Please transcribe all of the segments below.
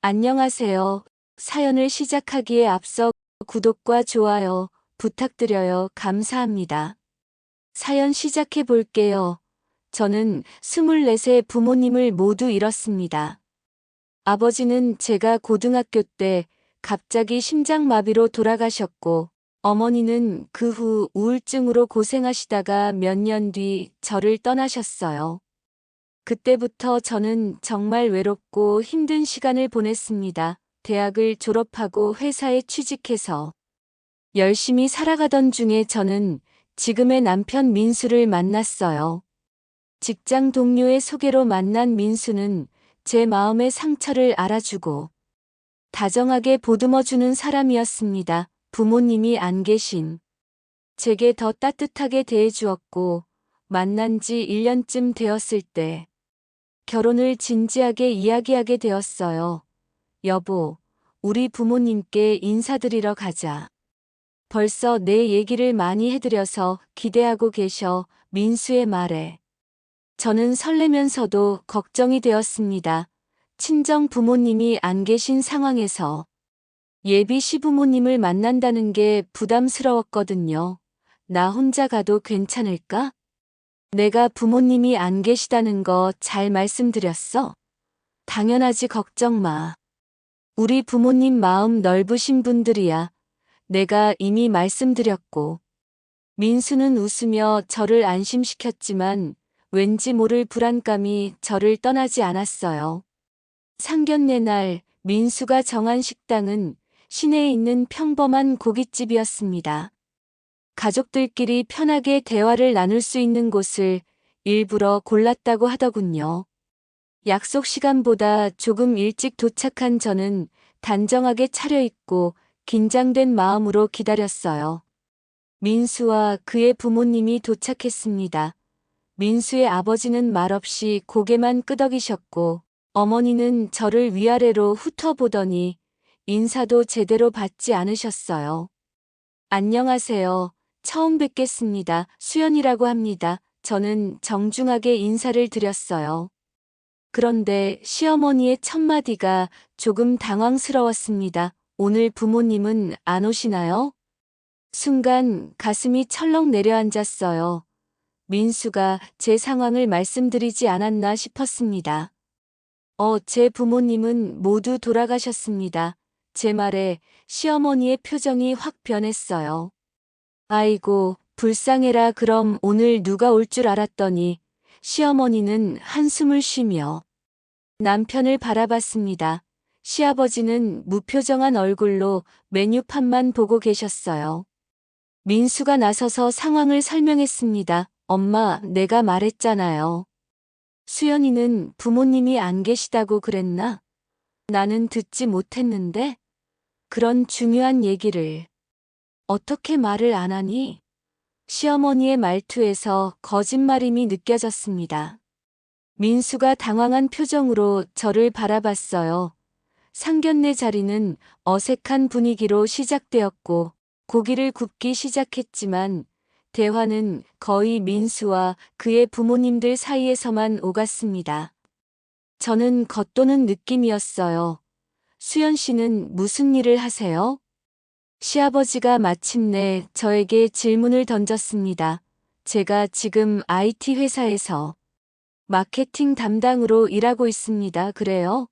안녕하세요. 사연을 시작하기에 앞서 구독과 좋아요 부탁드려요. 감사합니다. 사연 시작해 볼게요. 저는 24세 부모님을 모두 잃었습니다. 아버지는 제가 고등학교 때 갑자기 심장마비로 돌아가셨고, 어머니는 그 후 우울증으로 고생하시다가 몇 년 뒤 저를 떠나셨어요. 그때부터 저는 정말 외롭고 힘든 시간을 보냈습니다. 대학을 졸업하고 회사에 취직해서 열심히 살아가던 중에 저는 지금의 남편 민수를 만났어요. 직장 동료의 소개로 만난 민수는 제 마음의 상처를 알아주고 다정하게 보듬어주는 사람이었습니다. 부모님이 안 계신 제게 더 따뜻하게 대해주었고, 만난 지 1년쯤 되었을 때 결혼을 진지하게 이야기하게 되었어요. 여보, 우리 부모님께 인사드리러 가자. 벌써 내 얘기를 많이 해드려서 기대하고 계셔. 민수의 말에 저는 설레면서도 걱정이 되었습니다. 친정 부모님이 안 계신 상황에서 예비 시부모님을 만난다는 게 부담스러웠거든요. 나 혼자 가도 괜찮을까? 내가 부모님이 안 계시다는 거 잘 말씀드렸어? 당연하지, 걱정 마. 우리 부모님 마음 넓으신 분들이야. 내가 이미 말씀드렸고. 민수는 웃으며 저를 안심시켰지만 왠지 모를 불안감이 저를 떠나지 않았어요. 상견례 날 민수가 정한 식당은 시내에 있는 평범한 고깃집이었습니다. 가족들끼리 편하게 대화를 나눌 수 있는 곳을 일부러 골랐다고 하더군요. 약속 시간보다 조금 일찍 도착한 저는 단정하게 차려입고 긴장된 마음으로 기다렸어요. 민수와 그의 부모님이 도착했습니다. 민수의 아버지는 말없이 고개만 끄덕이셨고, 어머니는 저를 위아래로 훑어보더니 인사도 제대로 받지 않으셨어요. 안녕하세요. 처음 뵙겠습니다. 수연이라고 합니다. 저는 정중하게 인사를 드렸어요. 그런데 시어머니의 첫마디가 조금 당황스러웠습니다. 오늘 부모님은 안 오시나요? 순간 가슴이 철렁 내려앉았어요. 민수가 제 상황을 말씀드리지 않았나 싶었습니다. 제 부모님은 모두 돌아가셨습니다. 제 말에 시어머니의 표정이 확 변했어요. 아이고, 불쌍해라. 그럼 오늘 누가 올 줄 알았더니 시어머니는 한숨을 쉬며 남편을 바라봤습니다. 시아버지는 무표정한 얼굴로 메뉴판만 보고 계셨어요. 민수가 나서서 상황을 설명했습니다. 엄마, 내가 말했잖아요. 수연이는 부모님이 안 계시다고 그랬나? 나는 듣지 못했는데? 그런 중요한 얘기를 어떻게 말을 안 하니? 시어머니의 말투에서 거짓말임이 느껴졌습니다. 민수가 당황한 표정으로 저를 바라봤어요. 상견례 자리는 어색한 분위기로 시작되었고 고기를 굽기 시작했지만 대화는 거의 민수와 그의 부모님들 사이에서만 오갔습니다. 저는 겉도는 느낌이었어요. 수연 씨는 무슨 일을 하세요? 시아버지가 마침내 저에게 질문을 던졌습니다. 제가 지금 IT 회사에서 마케팅 담당으로 일하고 있습니다. 그래요?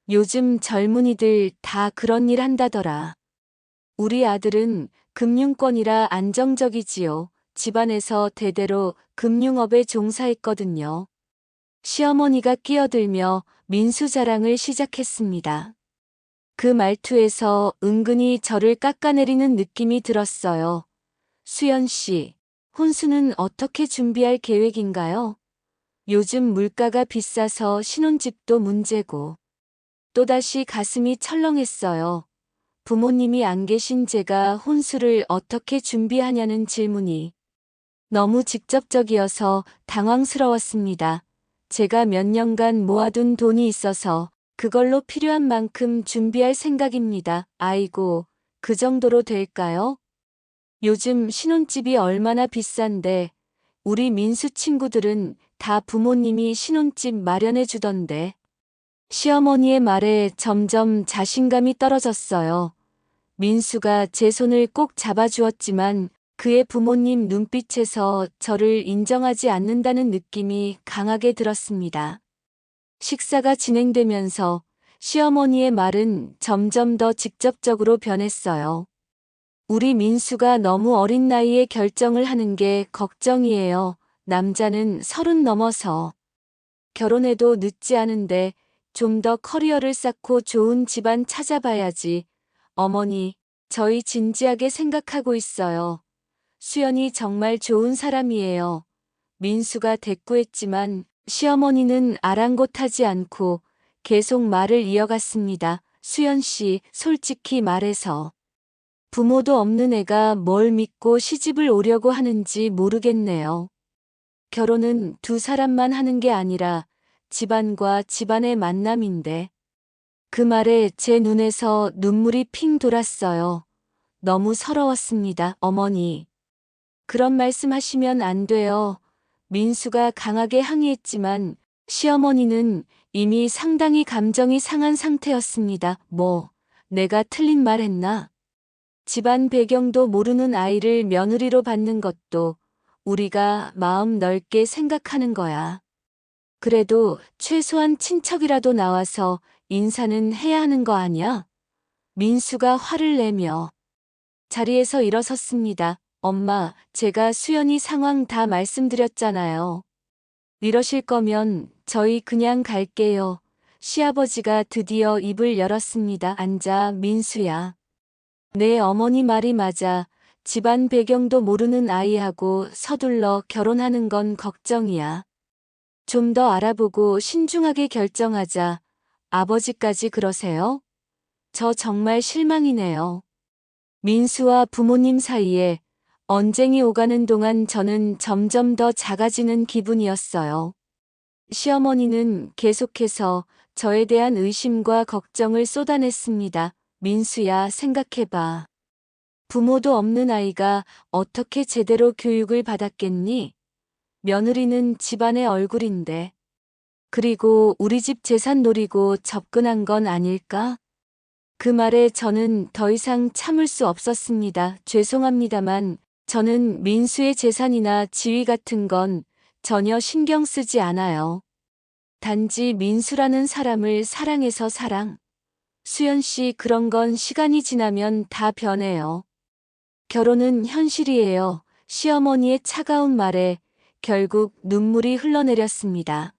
요즘 젊은이들 다 그런 일 한다더라. 우리 아들은 금융권이라 안정적이지요. 집안에서 대대로 금융업에 종사했거든요. 시어머니가 끼어들며 민수 자랑을 시작했습니다. 그 말투에서 은근히 저를 깎아내리는 느낌이 들었어요. 수연 씨, 혼수는 어떻게 준비할 계획인가요? 요즘 물가가 비싸서 신혼집도 문제고. 또다시 가슴이 철렁했어요. 부모님이 안 계신 제가 혼수를 어떻게 준비하냐는 질문이 너무 직접적이어서 당황스러웠습니다. 제가 몇 년간 모아둔 돈이 있어서 그걸로 필요한 만큼 준비할 생각입니다. 아이고, 그 정도로 될까요? 요즘 신혼집이 얼마나 비싼데 우리 민수 친구들은 다 부모님이 신혼집 마련해 주던데. 시어머니의 말에 점점 자신감이 떨어졌어요. 민수가 제 손을 꼭 잡아주었지만 그의 부모님 눈빛에서 저를 인정하지 않는다는 느낌이 강하게 들었습니다. 식사가 진행되면서 시어머니의 말은 점점 더 직접적으로 변했어요. 우리 민수가 너무 어린 나이에 결정을 하는 게 걱정이에요. 남자는 30 넘어서 결혼해도 늦지 않은데 좀 더 커리어를 쌓고 좋은 집안 찾아봐야지. 어머니, 저희 진지하게 생각하고 있어요. 수연이 정말 좋은 사람이에요. 민수가 대꾸했지만 시어머니는 아랑곳하지 않고 계속 말을 이어갔습니다. 수연 씨, 솔직히 말해서 부모도 없는 애가 뭘 믿고 시집을 오려고 하는지 모르겠네요. 결혼은 두 사람만 하는 게 아니라 집안과 집안의 만남인데. 그 말에 제 눈에서 눈물이 핑 돌았어요. 너무 서러웠습니다, 어머니. 그런 말씀 하시면 안 돼요. 민수가 강하게 항의했지만 시어머니는 이미 상당히 감정이 상한 상태였습니다. 뭐, 내가 틀린 말 했나? 집안 배경도 모르는 아이를 며느리로 받는 것도 우리가 마음 넓게 생각하는 거야. 그래도 최소한 친척이라도 나와서 인사는 해야 하는 거 아니야? 민수가 화를 내며 자리에서 일어섰습니다. 엄마, 제가 수연이 상황 다 말씀드렸잖아요. 이러실 거면 저희 그냥 갈게요. 시아버지가 드디어 입을 열었습니다. 앉아, 민수야. 내 어머니 말이 맞아. 집안 배경도 모르는 아이하고 서둘러 결혼하는 건 걱정이야. 좀 더 알아보고 신중하게 결정하자. 아버지까지 그러세요? 저 정말 실망이네요. 민수와 부모님 사이에 언쟁이 오가는 동안 저는 점점 더 작아지는 기분이었어요. 시어머니는 계속해서 저에 대한 의심과 걱정을 쏟아냈습니다. 민수야, 생각해봐. 부모도 없는 아이가 어떻게 제대로 교육을 받았겠니? 며느리는 집안의 얼굴인데. 그리고 우리 집 재산 노리고 접근한 건 아닐까? 그 말에 저는 더 이상 참을 수 없었습니다. 죄송합니다만 저는 민수의 재산이나 지위 같은 건 전혀 신경 쓰지 않아요. 단지 민수라는 사람을 사랑해서 사랑. 수연 씨, 그런 건 시간이 지나면 다 변해요. 결혼은 현실이에요. 시어머니의 차가운 말에 결국 눈물이 흘러내렸습니다.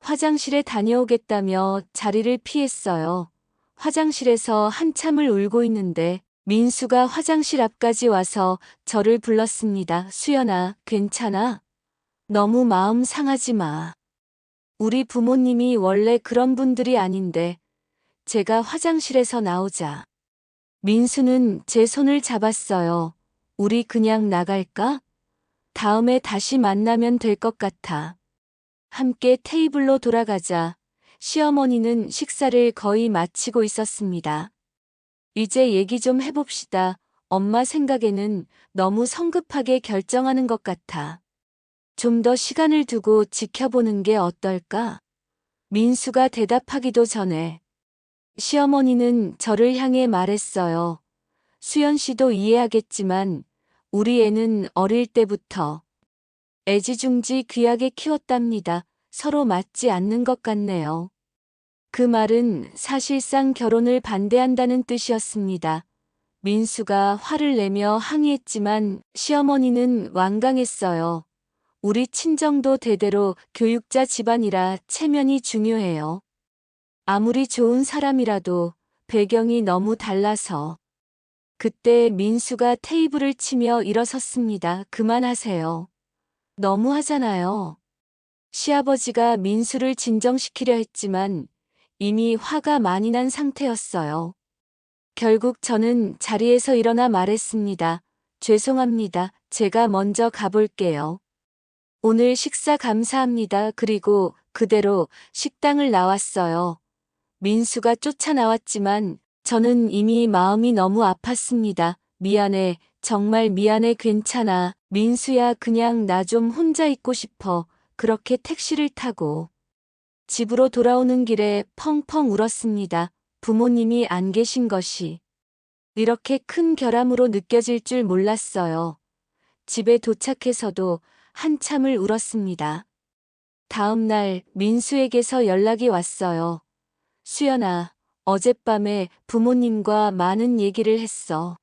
화장실에 다녀오겠다며 자리를 피했어요. 화장실에서 한참을 울고 있는데 민수가 화장실 앞까지 와서 저를 불렀습니다. 수연아, 괜찮아? 너무 마음 상하지 마. 우리 부모님이 원래 그런 분들이 아닌데. 제가 화장실에서 나오자 민수는 제 손을 잡았어요. 우리 그냥 나갈까? 다음에 다시 만나면 될 것 같아. 함께 테이블로 돌아가자 시어머니는 식사를 거의 마치고 있었습니다. 이제 얘기 좀 해봅시다. 엄마 생각에는 너무 성급하게 결정하는 것 같아. 좀 더 시간을 두고 지켜보는 게 어떨까? 민수가 대답하기도 전에 시어머니는 저를 향해 말했어요. 수연 씨도 이해하겠지만 우리 애는 어릴 때부터 애지중지 귀하게 키웠답니다. 서로 맞지 않는 것 같네요. 그 말은 사실상 결혼을 반대한다는 뜻이었습니다. 민수가 화를 내며 항의했지만 시어머니는 완강했어요. 우리 친정도 대대로 교육자 집안이라 체면이 중요해요. 아무리 좋은 사람이라도 배경이 너무 달라서. 그때 민수가 테이블을 치며 일어섰습니다. 그만하세요. 너무하잖아요. 시아버지가 민수를 진정시키려 했지만 이미 화가 많이 난 상태였어요. 결국 저는 자리에서 일어나 말했습니다. 죄송합니다. 제가 먼저 가볼게요. 오늘 식사 감사합니다. 그리고 그대로 식당을 나왔어요. 민수가 쫓아나왔지만 저는 이미 마음이 너무 아팠습니다. 미안해. 정말 미안해. 괜찮아. 민수야, 그냥 나 좀 혼자 있고 싶어. 그렇게 택시를 타고 집으로 돌아오는 길에 펑펑 울었습니다. 부모님이 안 계신 것이 이렇게 큰 결함으로 느껴질 줄 몰랐어요. 집에 도착해서도 한참을 울었습니다. 다음 날 민수에게서 연락이 왔어요. 수연아, 어젯밤에 부모님과 많은 얘기를 했어.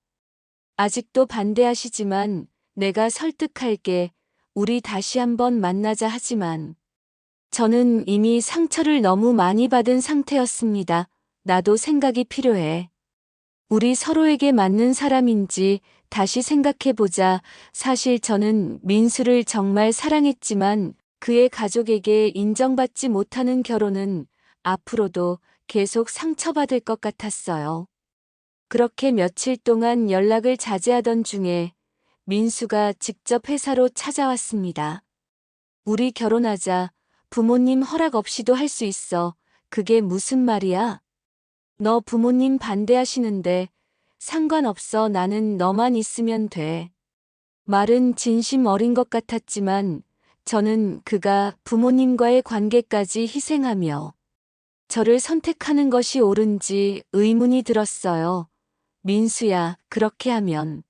아직도 반대하시지만 내가 설득할게. 우리 다시 한번 만나자 하지만 저는 이미 상처를 너무 많이 받은 상태였습니다. 나도 생각이 필요해. 우리 서로에게 맞는 사람인지 다시 생각해보자. 사실 저는 민수를 정말 사랑했지만 그의 가족에게 인정받지 못하는 결혼은 앞으로도 계속 상처받을 것 같았어요. 그렇게 며칠 동안 연락을 자제하던 중에 민수가 직접 회사로 찾아왔습니다. 우리 결혼하자. 부모님 허락 없이도 할 수 있어. 그게 무슨 말이야? 너 부모님 반대하시는데 상관없어. 나는 너만 있으면 돼. 말은 진심 어린 것 같았지만 저는 그가 부모님과의 관계까지 희생하며 저를 선택하는 것이 옳은지 의문이 들었어요. 민수야, 그렇게 하면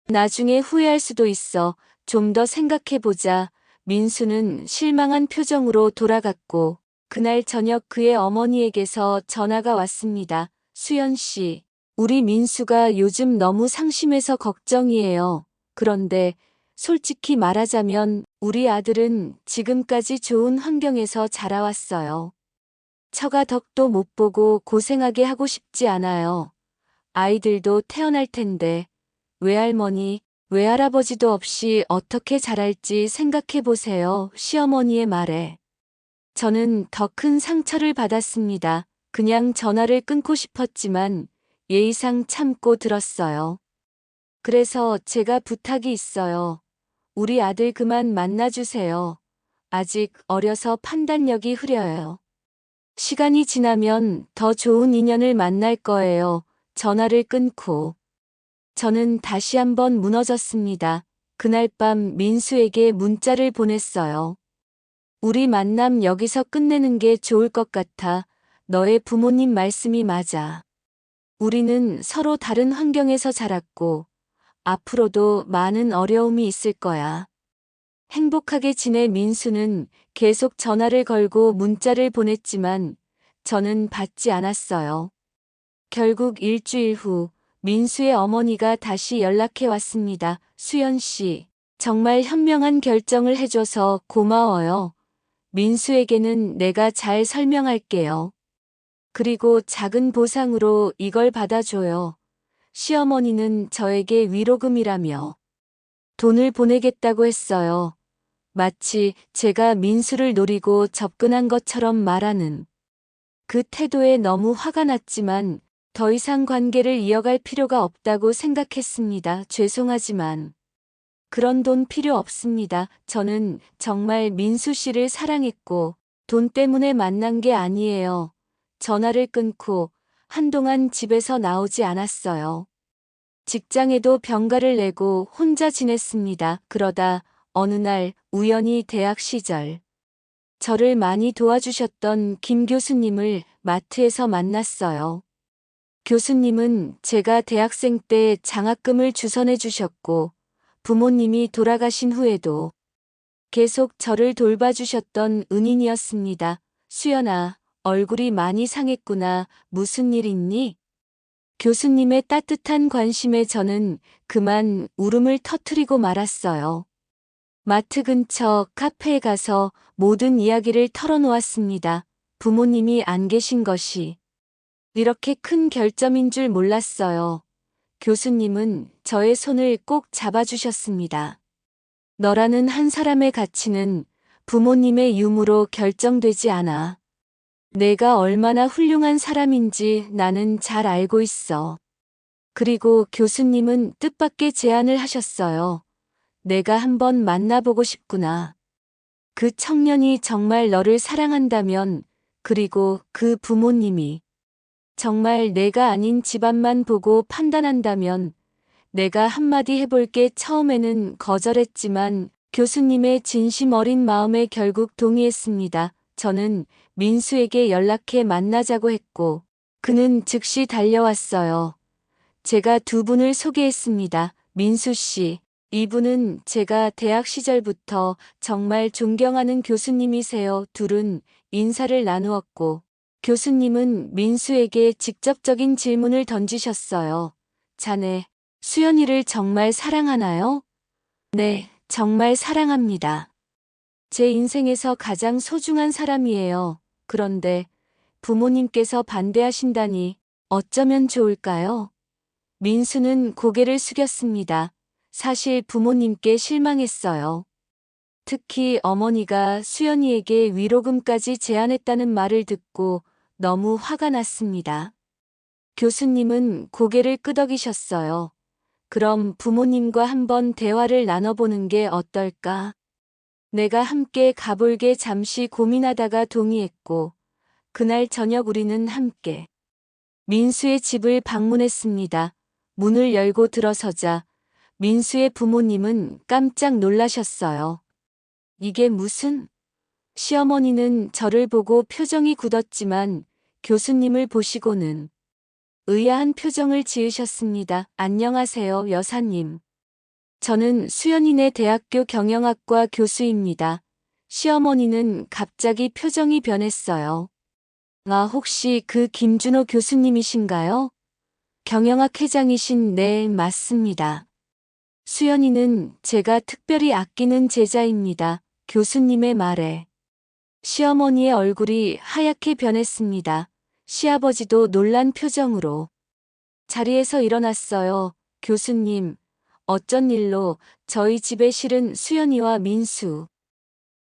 나중에 후회할 수도 있어. 좀 더 생각해보자. 민수는 실망한 표정으로 돌아갔고 그날 저녁 그의 어머니에게서 전화가 왔습니다. 수연 씨, 우리 민수가 요즘 너무 상심해서 걱정이에요. 그런데 솔직히 말하자면 우리 아들은 지금까지 좋은 환경에서 자라왔어요. 처가 덕도 못 보고 고생하게 하고 싶지 않아요. 아이들도 태어날 텐데 외할머니, 외할아버지도 없이 어떻게 자랄지 생각해 보세요. 시어머니의 말에 저는 더 큰 상처를 받았습니다. 그냥 전화를 끊고 싶었지만 예의상 참고 들었어요. 그래서 제가 부탁이 있어요. 우리 아들 그만 만나주세요. 아직 어려서 판단력이 흐려요. 시간이 지나면 더 좋은 인연을 만날 거예요. 전화를 끊고 저는 다시 한번 무너졌습니다. 그날 밤 민수에게 문자를 보냈어요. 우리 만남 여기서 끝내는 게 좋을 것 같아. 너의 부모님 말씀이 맞아. 우리는 서로 다른 환경에서 자랐고 앞으로도 많은 어려움이 있을 거야. 행복하게 지낼 민수는 계속 전화를 걸고 문자를 보냈지만 저는 받지 않았어요. 결국 일주일 후 민수의 어머니가 다시 연락해 왔습니다. 수연 씨, 정말 현명한 결정을 해줘서 고마워요. 민수에게는 내가 잘 설명할게요. 그리고 작은 보상으로 이걸 받아줘요. 시어머니는 저에게 위로금이라며 돈을 보내겠다고 했어요. 마치 제가 민수를 노리고 접근한 것처럼 말하는 그 태도에 너무 화가 났지만 더 이상 관계를 이어갈 필요가 없다고 생각했습니다. 죄송하지만 그런 돈 필요 없습니다. 저는 정말 민수 씨를 사랑했고 돈 때문에 만난 게 아니에요. 전화를 끊고 한동안 집에서 나오지 않았어요. 직장에도 병가를 내고 혼자 지냈습니다. 그러다 어느 날 우연히 대학 시절 저를 많이 도와주셨던 김 교수님을 마트에서 만났어요. 교수님은 제가 대학생 때 장학금을 주선해 주셨고 부모님이 돌아가신 후에도 계속 저를 돌봐주셨던 은인이었습니다. 수연아, 얼굴이 많이 상했구나. 무슨 일 있니? 교수님의 따뜻한 관심에 저는 그만 울음을 터뜨리고 말았어요. 마트 근처 카페에 가서 모든 이야기를 털어놓았습니다. 부모님이 안 계신 것이 이렇게 큰 결점인 줄 몰랐어요. 교수님은 저의 손을 꼭 잡아주셨습니다. 너라는 한 사람의 가치는 부모님의 유무로 결정되지 않아. 내가 얼마나 훌륭한 사람인지 나는 잘 알고 있어. 그리고 교수님은 뜻밖의 제안을 하셨어요. 내가 한번 만나보고 싶구나. 그 청년이 정말 너를 사랑한다면, 그리고 그 부모님이 정말 내가 아닌 집안만 보고 판단한다면 내가 한마디 해볼게. 처음에는 거절했지만 교수님의 진심 어린 마음에 결국 동의했습니다. 저는 민수에게 연락해 만나자고 했고 그는 즉시 달려왔어요. 제가 두 분을 소개했습니다. 민수 씨, 이분은 제가 대학 시절부터 정말 존경하는 교수님이세요. 둘은 인사를 나누었고 교수님은 민수에게 직접적인 질문을 던지셨어요. 자네, 수연이를 정말 사랑하나요? 네, 정말 사랑합니다. 제 인생에서 가장 소중한 사람이에요. 그런데 부모님께서 반대하신다니 어쩌면 좋을까요? 민수는 고개를 숙였습니다. 사실 부모님께 실망했어요. 특히 어머니가 수연이에게 위로금까지 제안했다는 말을 듣고 너무 화가 났습니다. 교수님은 고개를 끄덕이셨어요. 그럼 부모님과 한번 대화를 나눠보는 게 어떨까? 내가 함께 가볼게. 잠시 고민하다가 동의했고 그날 저녁 우리는 함께 민수의 집을 방문했습니다. 문을 열고 들어서자 민수의 부모님은 깜짝 놀라셨어요. 이게 무슨? 시어머니는 저를 보고 표정이 굳었지만 교수님을 보시고는 의아한 표정을 지으셨습니다. 안녕하세요, 여사님. 저는 수연이네 대학교 경영학과 교수입니다. 시어머니는 갑자기 표정이 변했어요. 아, 혹시 그 김준호 교수님이신가요? 경영학 회장이신. 네, 맞습니다. 수연이는 제가 특별히 아끼는 제자입니다. 교수님의 말에 시어머니의 얼굴이 하얗게 변했습니다. 시아버지도 놀란 표정으로 자리에서 일어났어요. 교수님, 어쩐 일로 저희 집에 실은 수연이와 민수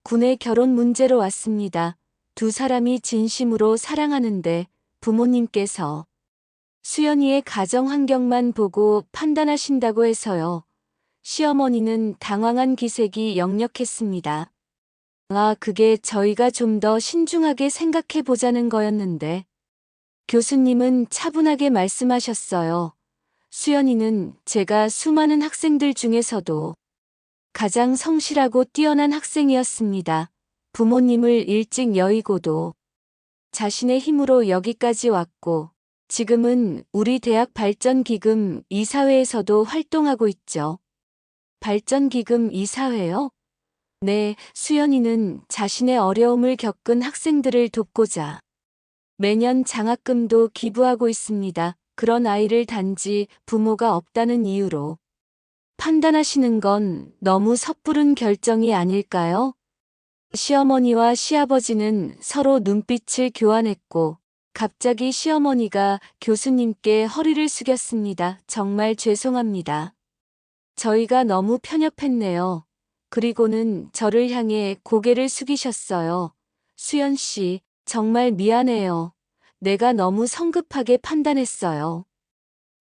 군의 결혼 문제로 왔습니다. 두 사람이 진심으로 사랑하는데 부모님께서 수연이의 가정 환경만 보고 판단하신다고 해서요. 시어머니는 당황한 기색이 역력했습니다. 아, 그게 저희가 좀 더 신중하게 생각해 보자는 거였는데. 교수님은 차분하게 말씀하셨어요. 수연이는 제가 수많은 학생들 중에서도 가장 성실하고 뛰어난 학생이었습니다. 부모님을 일찍 여의고도 자신의 힘으로 여기까지 왔고 지금은 우리 대학 발전기금 이사회에서도 활동하고 있죠. 발전기금 이사회요? 네, 수연이는 자신의 어려움을 겪은 학생들을 돕고자 매년 장학금도 기부하고 있습니다. 그런 아이를 단지 부모가 없다는 이유로 판단하시는 건 너무 섣부른 결정이 아닐까요? 시어머니와 시아버지는 서로 눈빛을 교환했고 갑자기 시어머니가 교수님께 허리를 숙였습니다. 정말 죄송합니다. 저희가 너무 편협했네요. 그리고는 저를 향해 고개를 숙이셨어요. 수연 씨, 정말 미안해요. 내가 너무 성급하게 판단했어요.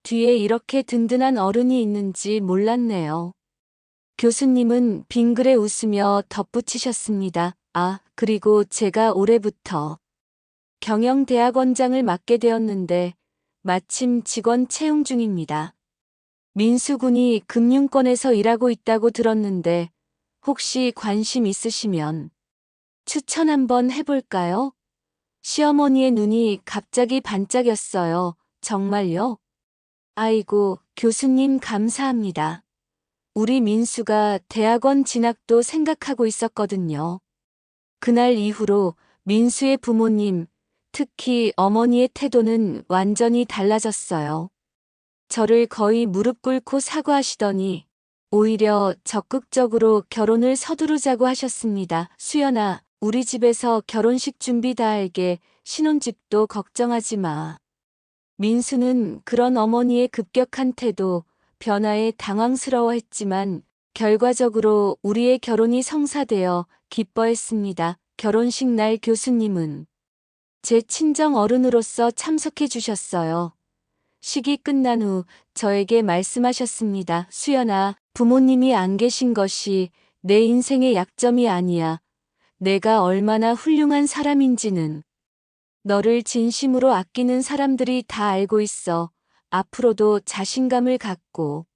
뒤에 이렇게 든든한 어른이 있는지 몰랐네요. 교수님은 빙그레 웃으며 덧붙이셨습니다. 아, 그리고 제가 올해부터 경영대학원장을 맡게 되었는데 마침 직원 채용 중입니다. 민수군이 금융권에서 일하고 있다고 들었는데 혹시 관심 있으시면 추천 한번 해볼까요? 시어머니의 눈이 갑자기 반짝였어요. 정말요? 아이고, 교수님 감사합니다. 우리 민수가 대학원 진학도 생각하고 있었거든요. 그날 이후로 민수의 부모님, 특히 어머니의 태도는 완전히 달라졌어요. 저를 거의 무릎 꿇고 사과하시더니 오히려 적극적으로 결혼을 서두르자고 하셨습니다. 수연아, 우리 집에서 결혼식 준비 다 알게. 신혼집도 걱정하지 마. 민수는 그런 어머니의 급격한 태도, 변화에 당황스러워했지만 결과적으로 우리의 결혼이 성사되어 기뻐했습니다. 결혼식 날 교수님은 제 친정 어른으로서 참석해 주셨어요. 식이 끝난 후 저에게 말씀하셨습니다. 수연아, 부모님이 안 계신 것이 내 인생의 약점이 아니야. 내가 얼마나 훌륭한 사람인지는 너를 진심으로 아끼는 사람들이 다 알고 있어. 앞으로도 자신감을 갖고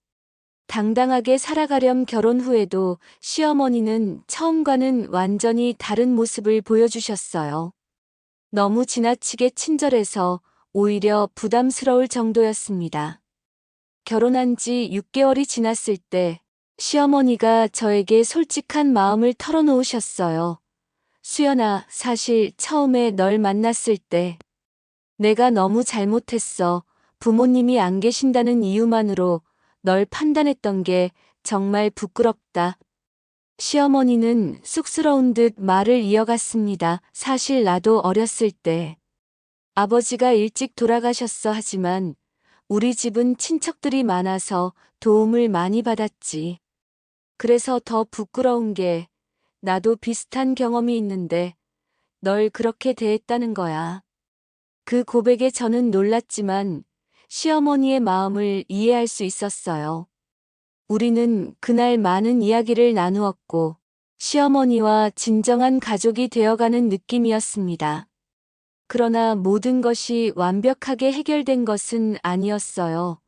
당당하게 살아가렴. 결혼 후에도 시어머니는 처음과는 완전히 다른 모습을 보여주셨어요. 너무 지나치게 친절해서 오히려 부담스러울 정도였습니다. 결혼한 지 6개월이 지났을 때 시어머니가 저에게 솔직한 마음을 털어놓으셨어요. 수연아, 사실 처음에 널 만났을 때 내가 너무 잘못했어. 부모님이 안 계신다는 이유만으로 널 판단했던 게 정말 부끄럽다. 시어머니는 쑥스러운 듯 말을 이어갔습니다. 사실 나도 어렸을 때 아버지가 일찍 돌아가셨어 하지만 우리 집은 친척들이 많아서 도움을 많이 받았지. 그래서 더 부끄러운 게 나도 비슷한 경험이 있는데 널 그렇게 대했다는 거야. 그 고백에 저는 놀랐지만 시어머니의 마음을 이해할 수 있었어요. 우리는 그날 많은 이야기를 나누었고 시어머니와 진정한 가족이 되어가는 느낌이었습니다. 그러나 모든 것이 완벽하게 해결된 것은 아니었어요.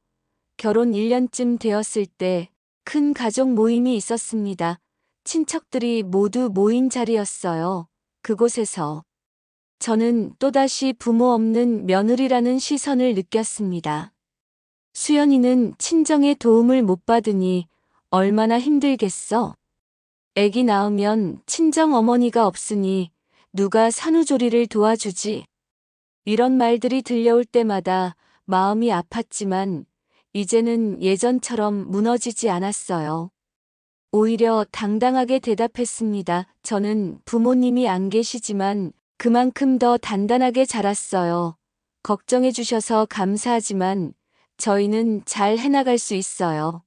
결혼 1년쯤 되었을 때 큰 가족 모임이 있었습니다. 친척들이 모두 모인 자리였어요. 그곳에서 저는 또다시 부모 없는 며느리라는 시선을 느꼈습니다. 수연이는 친정의 도움을 못 받으니 얼마나 힘들겠어. 애기 낳으면 친정 어머니가 없으니 누가 산후조리를 도와주지. 이런 말들이 들려올 때마다 마음이 아팠지만 이제는 예전처럼 무너지지 않았어요. 오히려 당당하게 대답했습니다. 저는 부모님이 안 계시지만 그만큼 더 단단하게 자랐어요. 걱정해 주셔서 감사하지만 저희는 잘 해나갈 수 있어요.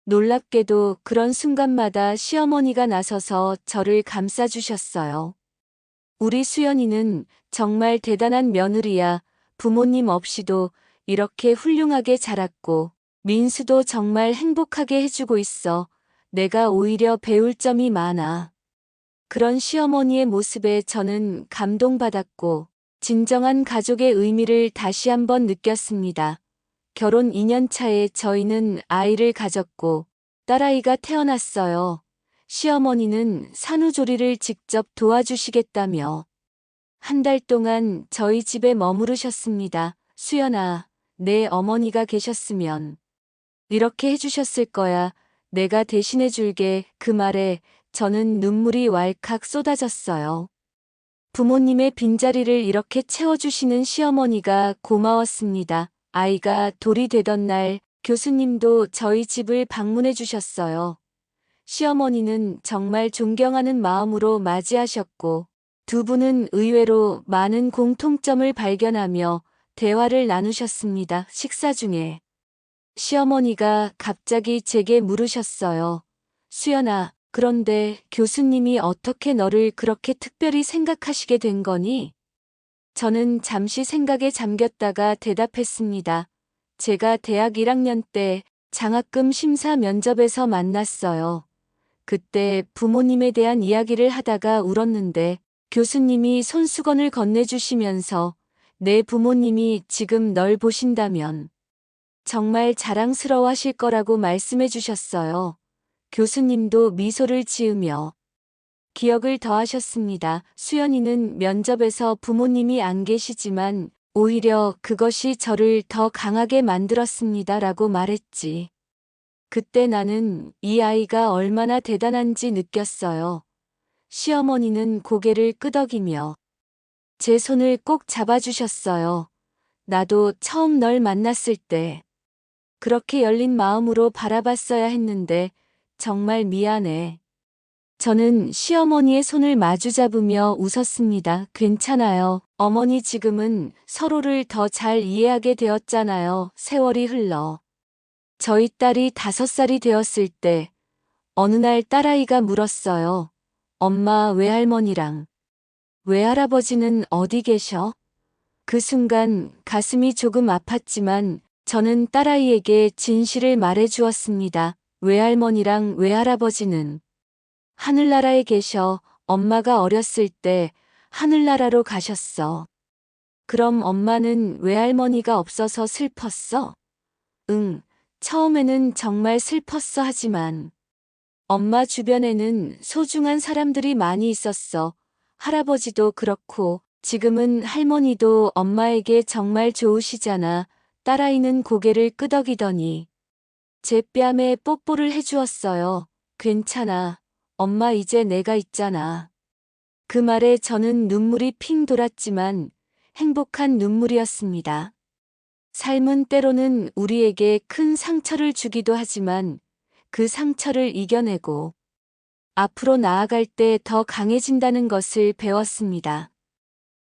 놀랍게도 그런 순간마다 시어머니가 나서서 저를 감싸주셨어요. 우리 수연이는 정말 대단한 며느리야. 부모님 없이도 이렇게 훌륭하게 자랐고 민수도 정말 행복하게 해주고 있어. 내가 오히려 배울 점이 많아. 그런 시어머니의 모습에 저는 감동받았고 진정한 가족의 의미를 다시 한번 느꼈습니다. 결혼 2년 차에 저희는 아이를 가졌고 딸아이가 태어났어요. 시어머니는 산후조리를 직접 도와주시겠다며 한 달 동안 저희 집에 머무르셨습니다. 수연아, 내 어머니가 계셨으면 이렇게 해주셨을 거야. 내가 대신해 줄게. 그 말에 저는 눈물이 왈칵 쏟아졌어요. 부모님의 빈자리를 이렇게 채워주시는 시어머니가 고마웠습니다. 아이가 돌이 되던 날 교수님도 저희 집을 방문해 주셨어요. 시어머니는 정말 존경하는 마음으로 맞이하셨고 두 분은 의외로 많은 공통점을 발견하며 대화를 나누셨습니다. 식사 중에 시어머니가 갑자기 제게 물으셨어요. 수연아, 그런데 교수님이 어떻게 너를 그렇게 특별히 생각하시게 된 거니? 저는 잠시 생각에 잠겼다가 대답했습니다. 제가 대학 1학년 때 장학금 심사 면접에서 만났어요. 그때 부모님에 대한 이야기를 하다가 울었는데 교수님이 손수건을 건네주시면서 내 부모님이 지금 널 보신다면 정말 자랑스러워 하실 거라고 말씀해 주셨어요. 교수님도 미소를 지으며 기억을 더하셨습니다. 수연이는 면접에서 부모님이 안 계시지만 오히려 그것이 저를 더 강하게 만들었습니다. 라고 말했지. 그때 나는 이 아이가 얼마나 대단한지 느꼈어요. 시어머니는 고개를 끄덕이며 제 손을 꼭 잡아주셨어요. 나도 처음 널 만났을 때 그렇게 열린 마음으로 바라봤어야 했는데 정말 미안해. 저는 시어머니의 손을 마주잡으며 웃었습니다. 괜찮아요. 어머니 지금은 서로를 더 잘 이해하게 되었잖아요. 세월이 흘러. 저희 딸이 5살이 되었을 때 어느 날 딸아이가 물었어요. 엄마, 외할머니랑 외할아버지는 어디 계셔? 그 순간 가슴이 조금 아팠지만 저는 딸아이에게 진실을 말해 주었습니다. 외할머니랑 외할아버지는 하늘나라에 계셔. 엄마가 어렸을 때 하늘나라로 가셨어. 그럼 엄마는 외할머니가 없어서 슬펐어? 응, 처음에는 정말 슬펐어 하지만 엄마 주변에는 소중한 사람들이 많이 있었어. 할아버지도 그렇고 지금은 할머니도 엄마에게 정말 좋으시잖아. 딸아이는 고개를 끄덕이더니 제 뺨에 뽀뽀를 해주었어요. 괜찮아. 엄마 이제 내가 있잖아. 그 말에 저는 눈물이 핑 돌았지만 행복한 눈물이었습니다. 삶은 때로는 우리에게 큰 상처를 주기도 하지만 그 상처를 이겨내고 앞으로 나아갈 때 더 강해진다는 것을 배웠습니다.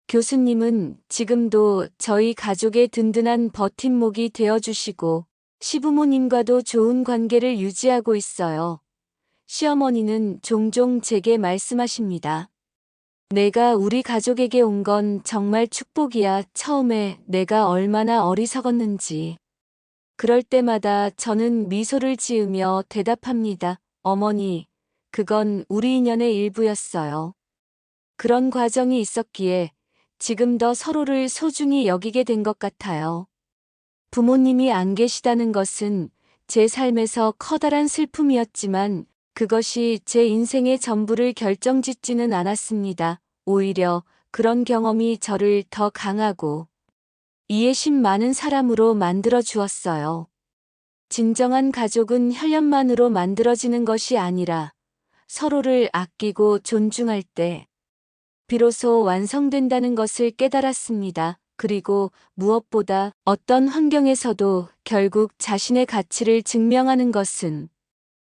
교수님은 지금도 저희 가족의 든든한 버팀목이 되어주시고 시부모님과도 좋은 관계를 유지하고 있어요. 시어머니는 종종 제게 말씀하십니다. 내가 우리 가족에게 온 건 정말 축복이야. 처음에 내가 얼마나 어리석었는지. 그럴 때마다 저는 미소를 지으며 대답합니다. 어머니, 그건 우리 인연의 일부였어요. 그런 과정이 있었기에 지금 더 서로를 소중히 여기게 된 것 같아요. 부모님이 안 계시다는 것은 제 삶에서 커다란 슬픔이었지만 그것이 제 인생의 전부를 결정짓지는 않았습니다. 오히려 그런 경험이 저를 더 강하고 이해심 많은 사람으로 만들어 주었어요. 진정한 가족은 혈연만으로 만들어지는 것이 아니라 서로를 아끼고 존중할 때 비로소 완성된다는 것을 깨달았습니다. 그리고 무엇보다 어떤 환경에서도 결국 자신의 가치를 증명하는 것은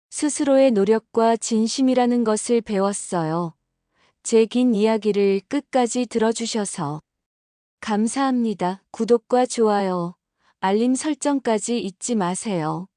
스스로의 노력과 진심이라는 것을 배웠어요. 제 긴 이야기를 끝까지 들어주셔서 감사합니다. 구독과 좋아요, 알림 설정까지 잊지 마세요.